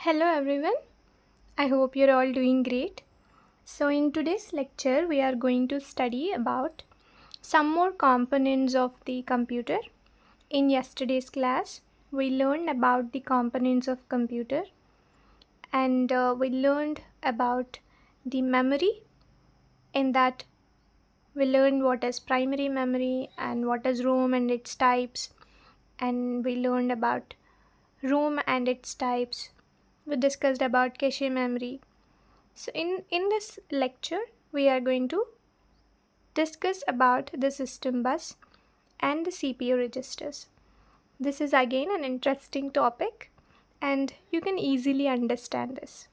Hello everyone, I hope you're all doing great. So, in today's lecture, we are going to study about some more components of the computer. In yesterday's class, we learned about the components of computer and we learned about the memory. In that, we learned what is primary memory and what is ROM and its types, and we learned about ROM and its types. We discussed about cache memory. So in this lecture, we are going to discuss about the system bus and the CPU registers. This is again an interesting topic and you can easily understand this.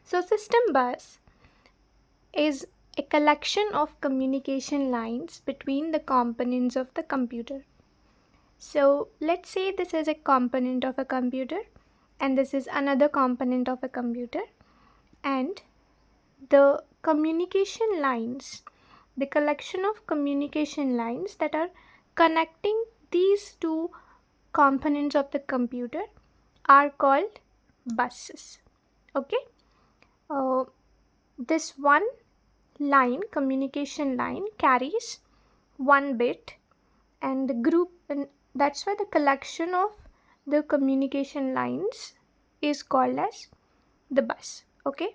So system bus is a collection of communication lines between the components of the computer. So let's say this is a component of a computer and this is another component of a computer, and the communication lines, the collection of communication lines that are connecting these two components of the computer are called buses. Okay, this one line, communication line, carries one bit, and the group, and that's why the collection of the communication lines is called as the bus. Okay,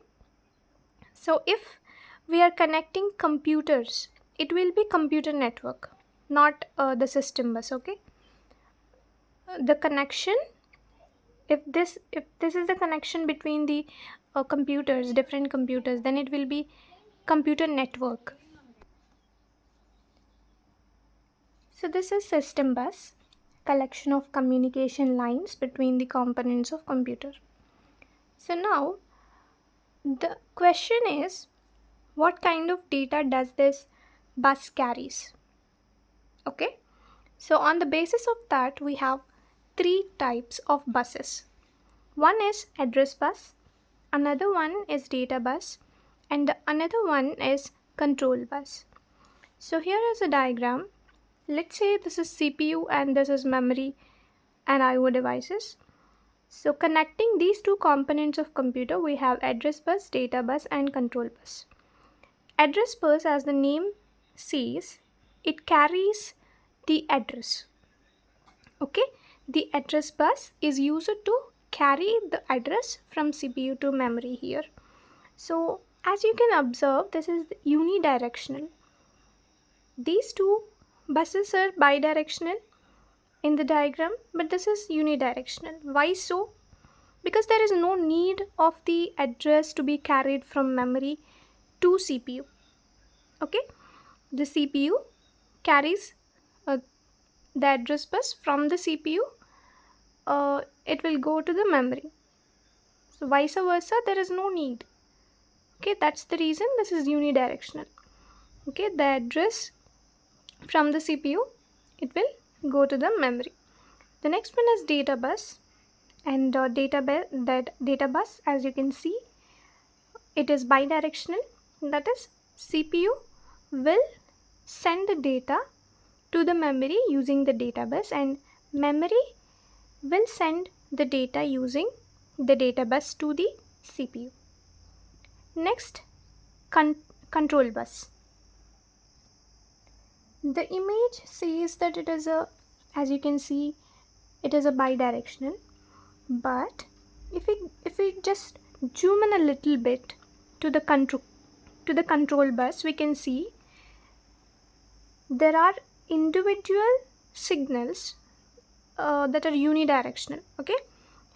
so if we are connecting computers, it will be computer network, not the system bus. Okay, the connection, if this is the connection between the computers, different computers, then it will be computer network. So this is system bus, collection of communication lines between the components of computer. So now the question is, what kind of data does this bus carries? Okay, so on the basis of that, we have three types of buses. One is address bus, another one is data bus, and the another one is control bus. So here is a diagram. Let's say this is CPU and this is memory and IO devices. So connecting these two components of computer, we have address bus, data bus, and control bus. Address bus, as the name says, it carries the address. Okay, the address bus is used to carry the address from CPU to memory here. So as you can observe, this is unidirectional. These two buses are bidirectional in the diagram, but this is unidirectional. Why so? Because there is no need of the address to be carried from memory to CPU. Okay, the CPU carries the address bus from the CPU, it will go to the memory. So vice versa, there is no need. Okay, that's the reason this is unidirectional. Okay, the address from the CPU, it will go to the memory. The next one is data bus, and that data bus, as you can see, it is bidirectional. That is, CPU will send the data to the memory using the data bus, and memory will send the data using the data bus to the CPU. Next, control bus. The image says that it is a, as you can see, it is a bidirectional, but if we just zoom in a little bit to the control bus, we can see there are individual signals that are unidirectional. Okay,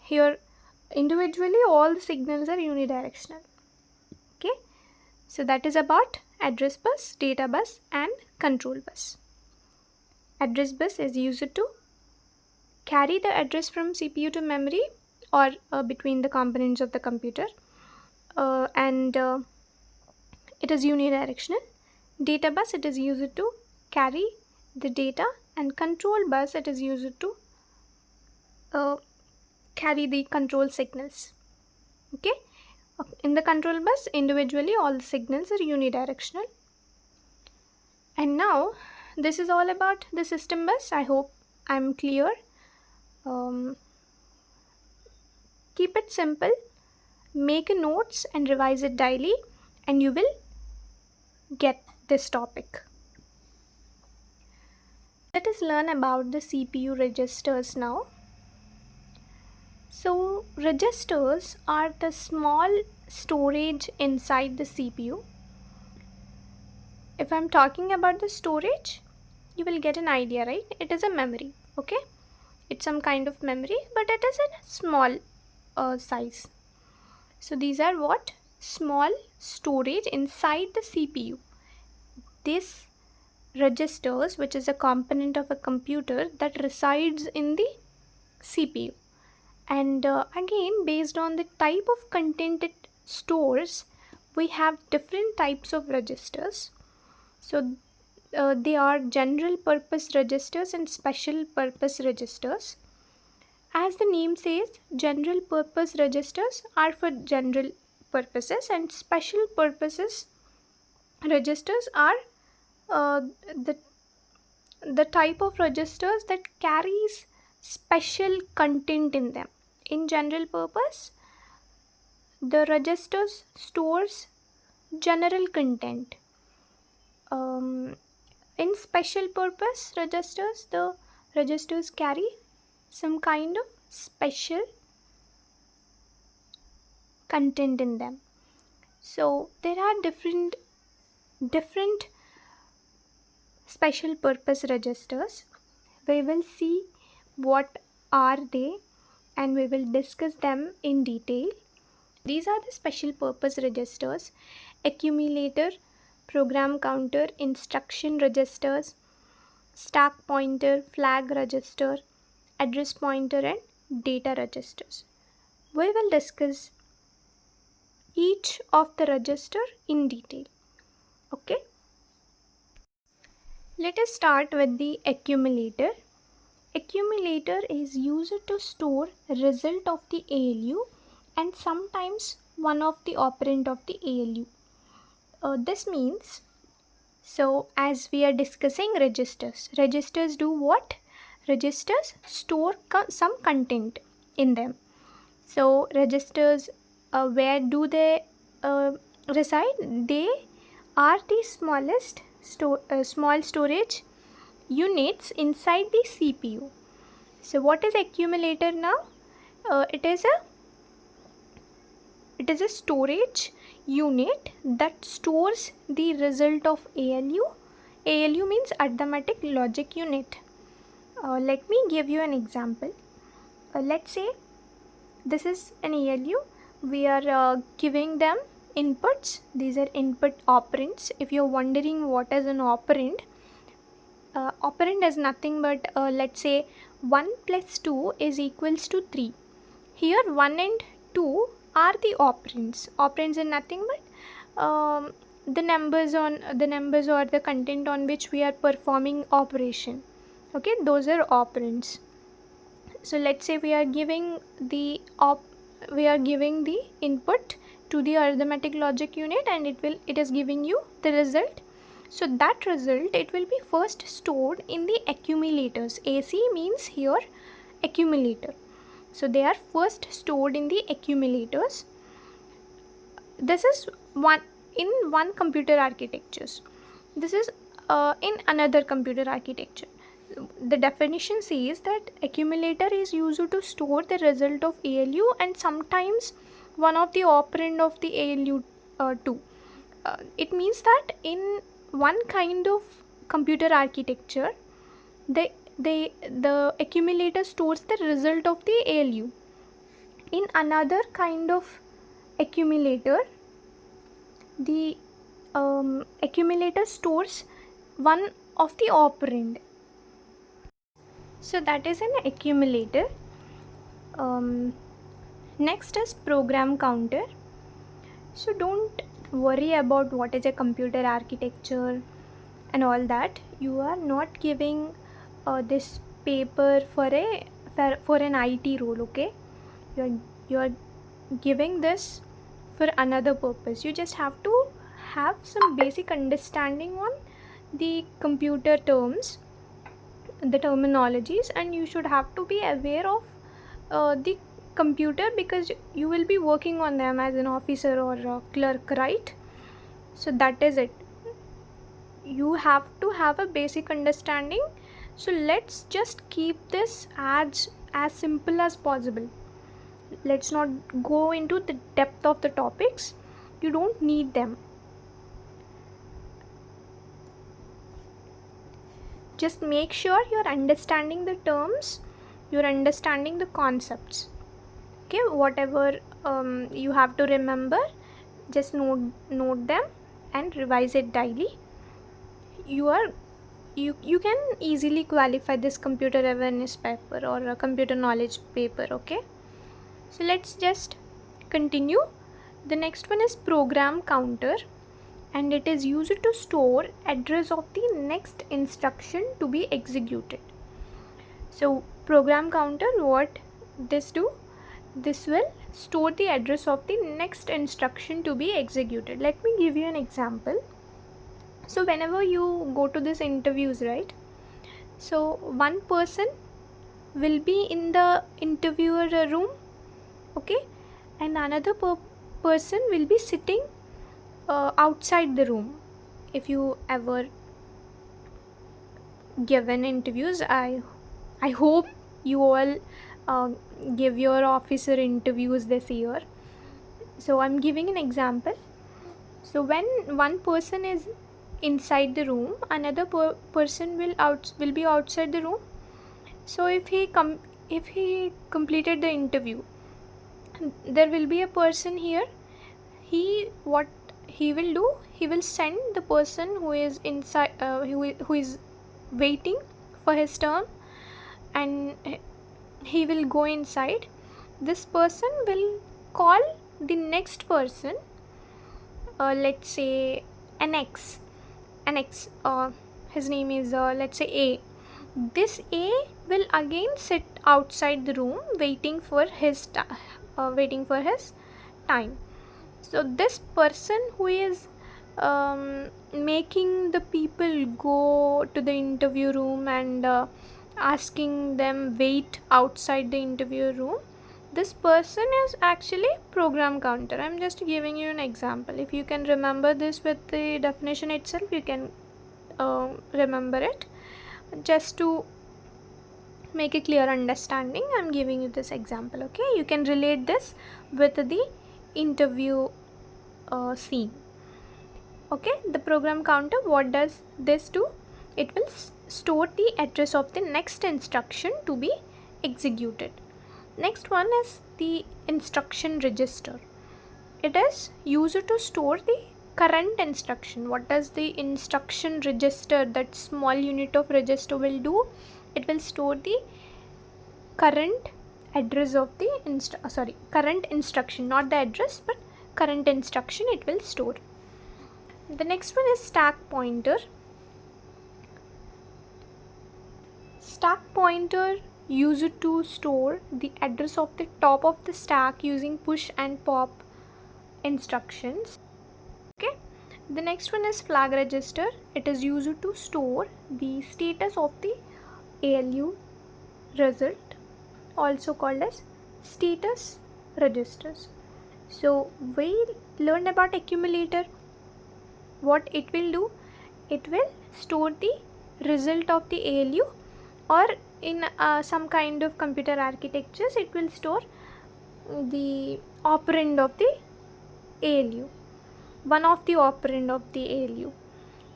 here individually all the signals are unidirectional. Okay, so that is about address bus, data bus, and control bus. Address bus is used to carry the address from CPU to memory or between the components of the computer, and it is unidirectional. Data bus, it is used to carry the data, and control bus, it is used to carry the control signals. Okay, in the control bus, individually all the signals are unidirectional. And now this is all about the system bus. I hope I'm clear. Keep it simple, make notes and revise it daily, and you will get this topic. Let us learn about the CPU registers now. So registers are the small storage inside the CPU. If I'm talking about the storage, you will get an idea, right? It is a memory, okay? It's some kind of memory, but it is a small size. So these are what? Small storage inside the CPU. This registers, which is a component of a computer that resides in the CPU. And again, based on the type of content it stores, we have different types of registers. So they are general purpose registers and special purpose registers. As the name says, general purpose registers are for general purposes, and special purposes registers are uh, the the type of registers that carries special content in them. In general purpose, the registers stores general content. In special purpose registers, the registers carry some kind of special content in them. So there are different special purpose registers. We will see what are they and we will discuss them in detail. These are the special purpose registers: accumulator, program counter, instruction registers, stack pointer, flag register, address pointer, and data registers. We will discuss each of the register in detail. Okay. Let us start with the accumulator. Accumulator is used to store result of the ALU and sometimes one of the operand of the ALU. This means, so as we are discussing registers do what? Registers store some content in them. So registers, where do they reside? They are the smallest small storage units inside the CPU. So what is accumulator now? It is a storage unit that stores the result of ALU. ALU means arithmetic logic unit. Let me give you an example. Let's say this is an ALU. We are giving them inputs. These are input operands. If you're wondering what is an operand, operand is nothing but let's say 1 plus 2 is equals to 3. Here 1 and 2 are the operands. Operands are nothing but the numbers or the content on which we are performing operation. Okay, those are operands. So let's say we are giving the input to the arithmetic logic unit, and it is giving you the result. So that result, it will be first stored in the accumulators. AC means here accumulator. So they are first stored in the accumulators. This is one computer architectures. This is in another computer architecture. The definition says that accumulator is used to store the result of ALU and sometimes one of the operand of the ALU too. It means that in one kind of computer architecture, the accumulator stores the result of the ALU. In another kind of accumulator, the accumulator stores one of the operand. So that is an accumulator. Next is program counter. So don't worry about what is a computer architecture and all that. You are not giving this paper for an IT role, okay? You are giving this for another purpose. You just have to have some basic understanding on the computer terms, the terminologies, and you should have to be aware of the computer because you will be working on them as an officer or a clerk, right? So that is it. You have to have a basic understanding. So let's just keep this as simple as possible. Let's not go into the depth of the topics. You don't need them. Just make sure you're understanding the terms, you're understanding the concepts. Okay, whatever you have to remember, just note them and revise it daily. You can easily qualify this computer awareness paper or a computer knowledge paper. Okay, so let's just continue. The next one is program counter, and it is used to store address of the next instruction to be executed. So program counter, what this do? This will store the address of the next instruction to be executed. Let me give you an example. So whenever you go to these interviews, right? So one person will be in the interviewer room, okay, and another person will be sitting outside the room. If you ever given interviews, I hope you all give your officer interviews this year. So I'm giving an example. So when one person is inside the room, another person will be outside the room. So if he completed the interview, there will be a person here. What he will do, he will send the person who is inside, who is waiting for his turn, and he will go inside. This person will call the next person, let's say an X. His name is, let's say, A. This A will again sit outside the room waiting for his time. So this person who is making the people go to the interview room and asking them wait outside the interview room, this person is actually program counter. I'm just giving you an example. If you can remember this with the definition itself, you can remember it. Just to make a clear understanding, I'm giving you this example. Okay, you can relate this with the interview scene. Okay, the program counter, what does this do? It will store the address of the next instruction to be executed. Next one is the instruction register. It is used to store the current instruction. What does the instruction register, that small unit of register, will do? It will store the current address of the current instruction, not the address but current instruction it will store. The next one is stack pointer. Stack pointer used to store the address of the top of the stack using push and pop instructions. Okay, the next one is flag register. It is used to store the status of the ALU result, also called as status registers. So we learned about accumulator. What it will do? It will store the result of the ALU, or in some kind of computer architectures it will store the operand of the ALU, one of the operand of the ALU.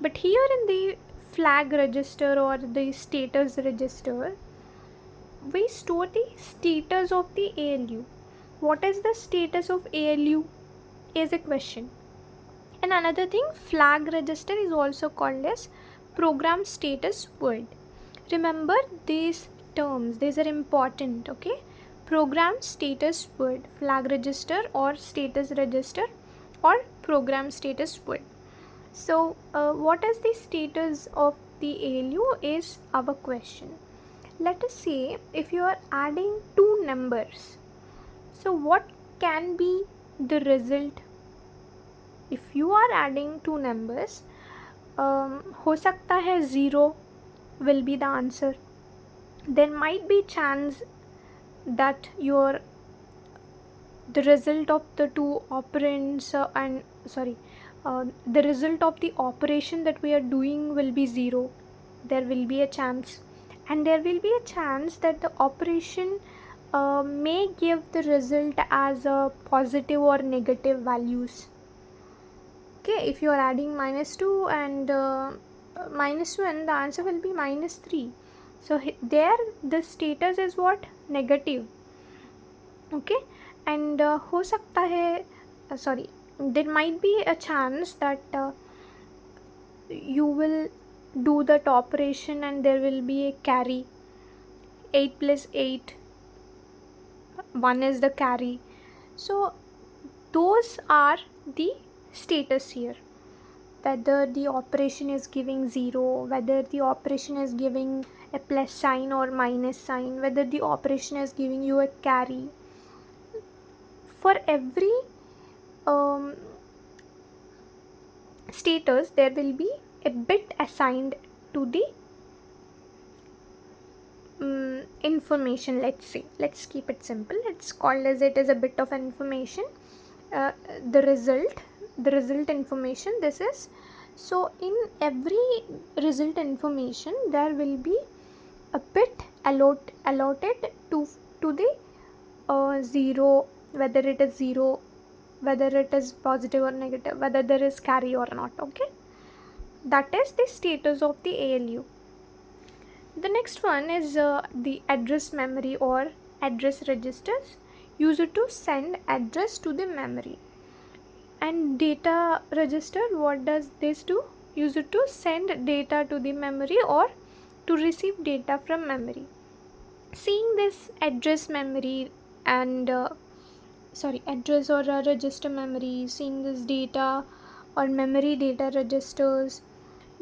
But here in the flag register or the status register, we store the status of the ALU. What is the status of ALU is a question. And another thing, flag register is also called as program status word. Remember these terms, these are important. Okay, program status word, flag register or status register or program status word. So what is the status of the ALU is our question. Let us say if you are adding two numbers, so what can be the result? If you are adding two numbers, हो सकता है 0 will be the answer. There might be chance that your the result of the two operands the result of the operation that we are doing will be 0. There will be a chance, and there will be a chance that the operation may give the result as a positive or negative values. Okay, if you are adding -2 and -2, and the answer will be -3. So there the status is what? Negative. Okay, and हो सकता है there might be a chance that you will do that operation and there will be a carry. 8 plus 8, 1 is the carry. So those are the status here, whether the operation is giving 0, whether the operation is giving a plus sign or minus sign, whether the operation is giving you a carry. For every status there will be a bit assigned to the information. Let's keep it simple. It's called as it is a bit of information. The result information this is. So in every result information there will be a bit allotted to the 0, whether it is 0, whether it is positive or negative, whether there is carry or not. Okay, that is the status of the ALU. The next one is the address memory or address registers used to send address to the memory. And data register, what does this do? Used to send data to the memory or to receive data from memory. Seeing this address memory and address or register memory, seeing this data or memory data registers,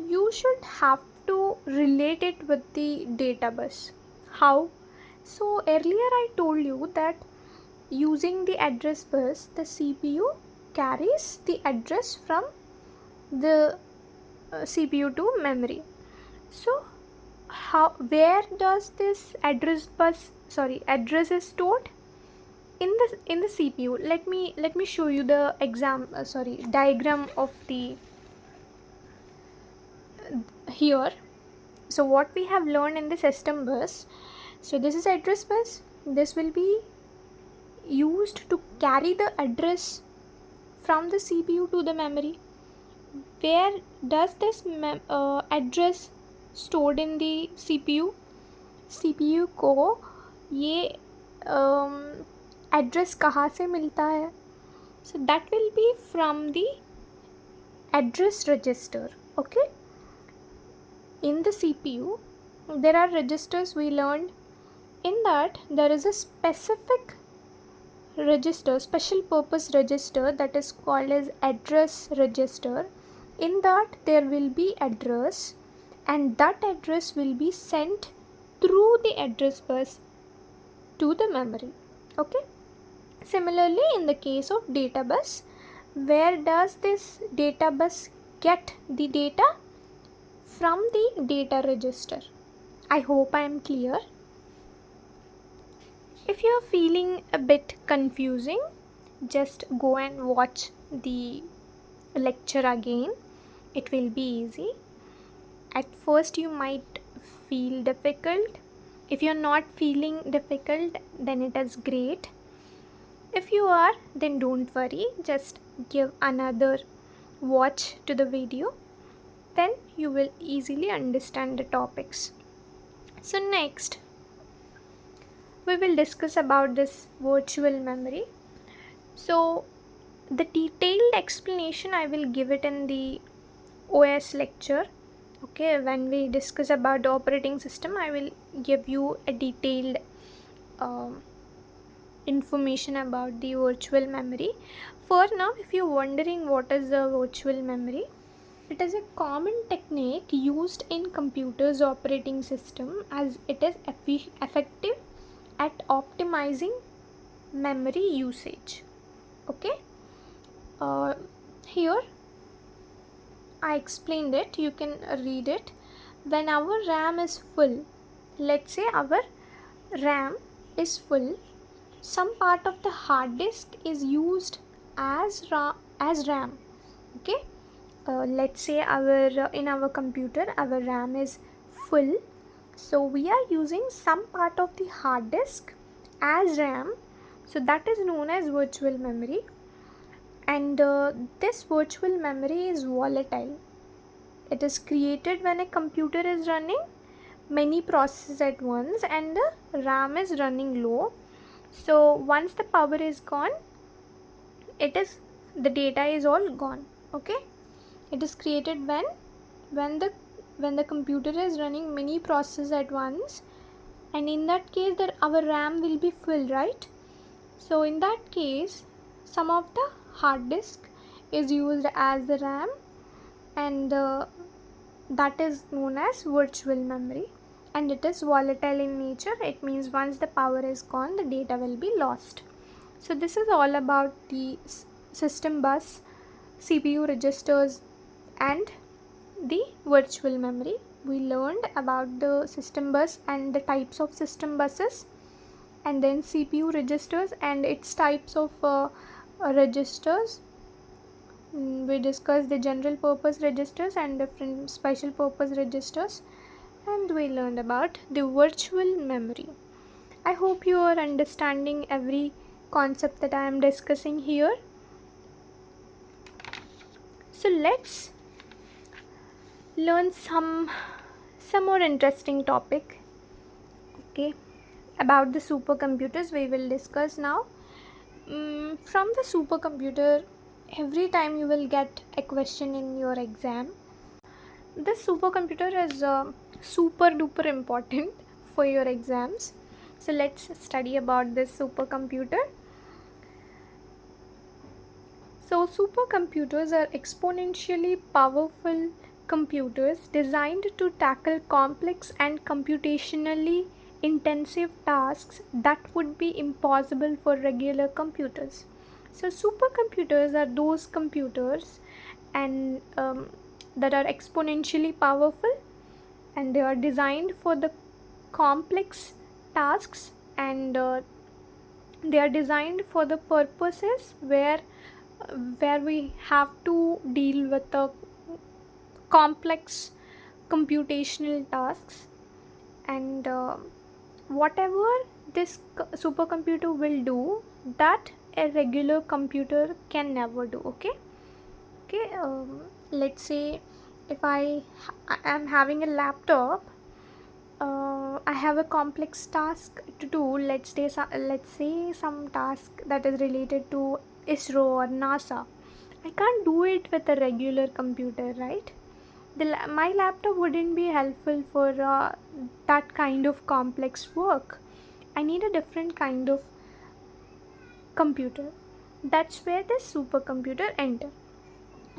you should have to relate it with the data bus. How? So earlier I told you that using the address bus, the CPU carries the address from the CPU to memory. So where does this address is stored? In the CPU. Let me show you the diagram of the here. So what we have learned in the system bus, so this is address bus. This will be used to carry the address from the CPU to the memory. Where does this address stored in the CPU? CPU को ये address कहाँ से मिलता है? So that will be from the address register. Okay, in the CPU there are registers we learned. In that there is a specific register, special purpose register, that is called as address register. In that there will be address, and that address will be sent through the address bus to the memory. Okay, similarly in the case of data bus, where does this data bus get the data? From the data register. I hope I am clear. If you are feeling a bit confusing, just go and watch the lecture again. It will be easy. At first you might feel difficult. If you are not feeling difficult, then it is great. If you are, then don't worry. Just give another watch to the video. Then you will easily understand the topics. So next, we will discuss about this virtual memory. So the detailed explanation I will give it in the OS lecture. Okay, when we discuss about the operating system, I will give you a detailed information about the virtual memory. For now, if you're wondering what is the virtual memory, it is a common technique used in computers operating system, as it is effective at optimizing memory usage. Okay, here I explained it, you can read it. When our RAM is full, let's say our RAM is full, some part of the hard disk is used as RAM. Okay, let's say in our computer our RAM is full, so we are using some part of the hard disk as RAM, so that is known as virtual memory. And this virtual memory is volatile. It is created when a computer is running many processes at once and the RAM is running low. So once the power is gone, the data is all gone. Okay, it is created when the computer is running many processes at once, and in that case that our RAM will be full, right? So in that case, some of the hard disk is used as the RAM, and that is known as virtual memory, and it is volatile in nature. It means once the power is gone, the data will be lost. So this is all about the system bus, CPU registers, and the virtual memory. We learned about the system bus and the types of system buses, and then CPU registers and its types of registers. We discussed the general purpose registers and different special purpose registers, and we learned about the virtual memory. I hope you are understanding every concept that I am discussing here. So let's learn some more interesting topic. Okay, about the supercomputers we will discuss now. From the supercomputer, every time you will get a question in your exam. This supercomputer is super duper important for your exams. So let's study about this supercomputer. So supercomputers are exponentially powerful computers designed to tackle complex and computationally intensive tasks that would be impossible for regular computers. So supercomputers are those computers and that are exponentially powerful, and they are designed for the complex tasks, and they are designed for the purposes where we have to deal with the complex computational tasks, and whatever this supercomputer will do that a regular computer can never do. Okay, let's say if I am having a laptop, I have a complex task to do. Let's say some task that is related to ISRO or NASA. I can't do it with a regular computer, right? My laptop wouldn't be helpful for that kind of complex work. I need a different kind of computer. That's where the supercomputer enter.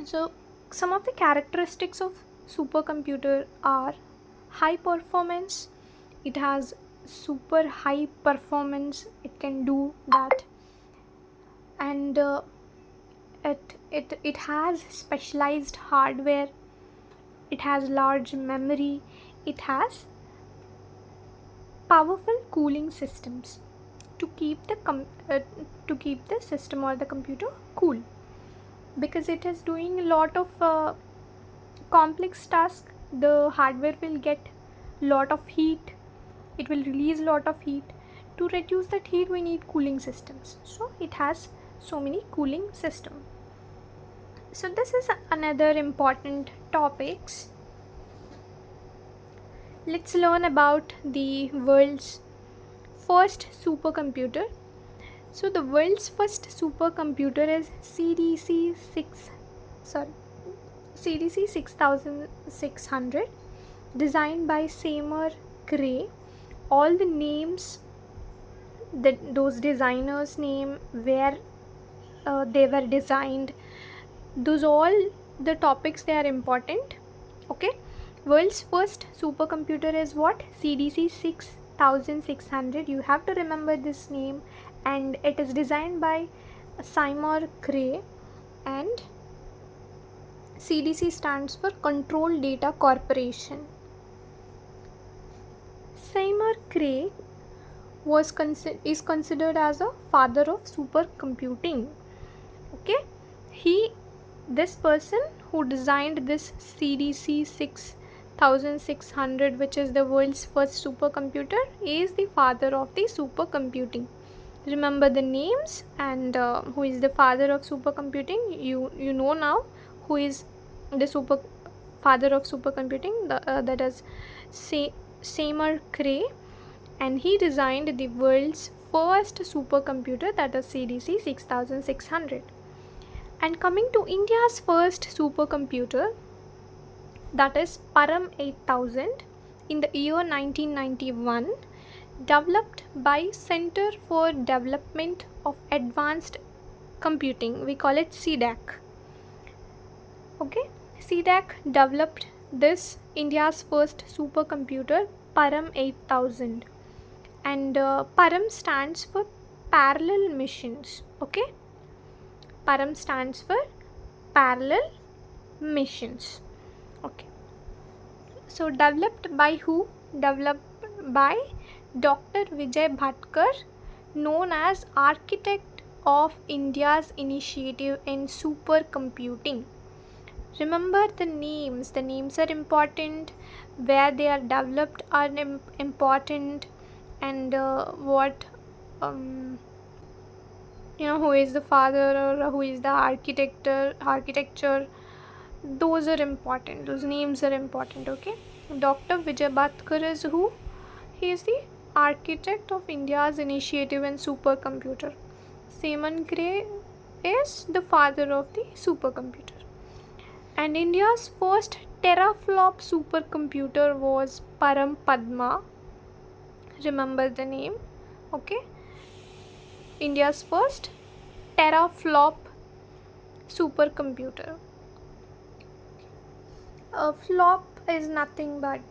So some of the characteristics of supercomputer are high performance. It has super high performance, it can do that, and it has specialized hardware, it has large memory, it has powerful cooling systems to keep the system or the computer cool, because it is doing a lot of complex task. The hardware will get lot of heat, it will release lot of heat. To reduce that heat we need cooling systems, so it has so many cooling system. So this is another important topics. Let's learn about the world's first supercomputer. So the world's first supercomputer is CDC 6600, designed by Seymour Cray. All the names that those designers name, where they were designed, those all the topics, they are important. Okay, world's first supercomputer is what? CDC 6600. You have to remember this name, and it is designed by Seymour Cray, and CDC stands for Control Data Corporation. Seymour Cray is considered as a father of supercomputing. Okay, this person who designed this CDC 6600, which is the world's first supercomputer, is the father of the supercomputing. Remember the names and who is the father of supercomputing. You know now who is the father of supercomputing. That is Seymour Cray, and he designed the world's first supercomputer, that is CDC 6600. And coming to India's first supercomputer, that is Param 8000, in the year 1991, developed by Center for Development of Advanced Computing. We call it CDAC. Okay, CDAC developed this India's first supercomputer, Param 8000, and Param stands for parallel missions. Okay, Param stands for parallel missions. Okay, so developed by who? Developed by Dr. Vijay Bhatkar, known as architect of India's initiative in supercomputing. Remember the names are important, where they are developed are important, and what who is the father or who is the architecture, those are important, those names are important. Okay, Dr. Vijay Bhatkar is who? He is the architect of India's initiative in supercomputer. Seymour Cray is the father of the supercomputer. And India's first teraflop supercomputer was Param Padma. Remember the name. Okay, India's first teraflop supercomputer. A flop is nothing but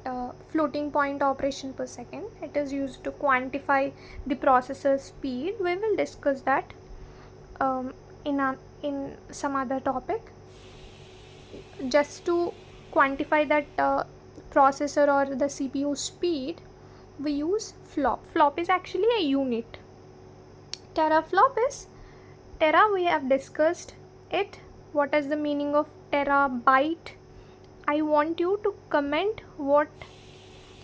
floating point operation per second. It is used to quantify the processor's speed. We will discuss that in some other topic. Just to quantify that processor or the CPU speed, we use flop. Flop is actually a unit. Teraflop is tera, we have discussed it. What is the meaning of terabyte? I want you to comment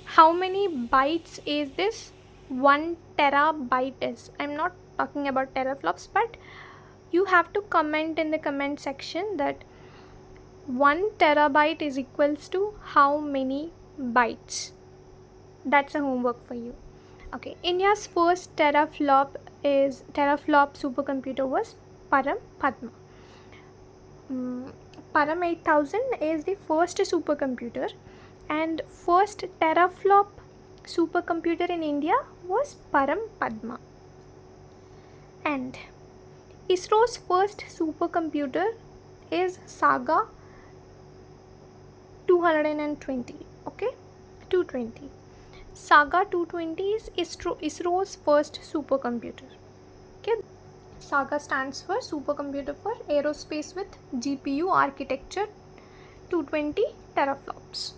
how many bytes is this 1 terabyte is. I'm not talking about teraflops, but you have to comment in the comment section that 1 terabyte is equals to how many bytes. That's a homework for you. Okay, India's first teraflop supercomputer was Param Padma. Param 8000 is the first supercomputer, and first teraflop supercomputer in India was Param Padma. And ISRO's first supercomputer is Saga 220. Okay, 220. Saga 220 is ISRO's first supercomputer. Okay, Saga stands for supercomputer for aerospace with GPU architecture, 220 teraflops.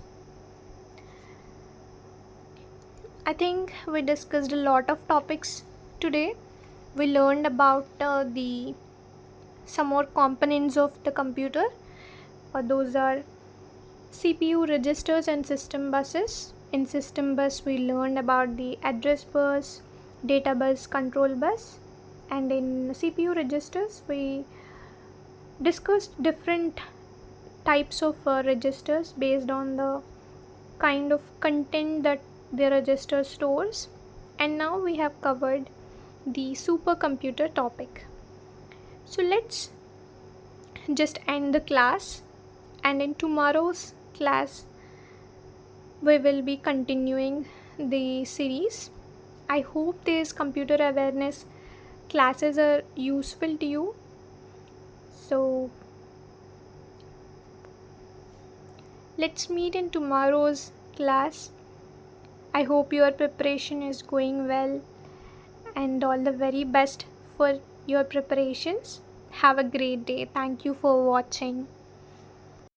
I think we discussed a lot of topics today. We learned about some more components of the computer. Those are CPU registers and system buses. In system bus, we learned about the address bus, data bus, control bus, and in CPU registers, we discussed different types of registers based on the kind of content that the register stores. And now we have covered the supercomputer topic. So let's just end the class, and in tomorrow's class we will be continuing the series. I hope these computer awareness classes are useful to you. So let's meet in tomorrow's class. I hope your preparation is going well, and all the very best for your preparations. Have a great day. Thank you for watching.